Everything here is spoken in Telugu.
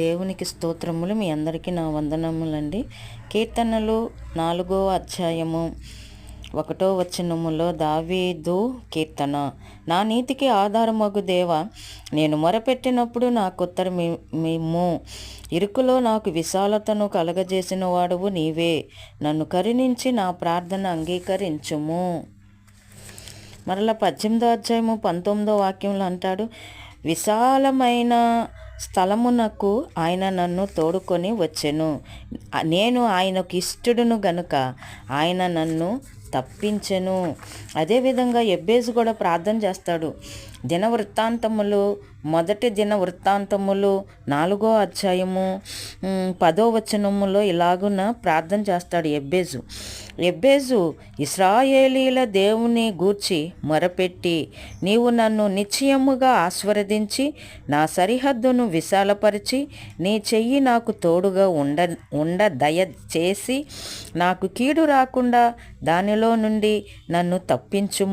దేవునికి స్తోత్రములు. మీ అందరికీ నా వందనములండి. కీర్తనలు 4వ అధ్యాయము 1వ వచనములో దావీదు కీర్తన. నా నీతికి ఆధారమగు దేవా, నేను మొరపెట్టినప్పుడు నాకుత్తరమిమ్ము. ఇరుకులో నాకు విశాలతను కలగజేసిన వాడువు నీవే. నన్ను కరుణించి నా ప్రార్థన అంగీకరించుము. మరలా 18వ అధ్యాయము 19వ వాక్యంలో అంటాడు, విశాలమైన స్థలమునకు ఆయన నన్ను తోడుకొని వచ్చెను. నేను ఆయనకు ఇష్టడును గనుక ఆయన నన్ను తప్పించెను. అదేవిధంగా ఎబ్బేజు కూడా ప్రార్థన చేస్తాడు. మొదటి దిన వృత్తాంతములు 4వ అధ్యాయము 10వ వచనములో ఇలాగున ప్రార్థన చేస్తాడు ఎబ్బేజు ఇశ్రాయేలీల దేవుని గూర్చి మొరపెట్టి, నీవు నన్ను నిశ్చయముగా ఆశీర్వదించి నా సరిహద్దును విశాలపరిచి నీ చెయ్యి నాకు తోడుగా ఉండ దయచేసి నాకు కీడు రాకుండా దానిలో నుండి నన్ను తప్పించుము.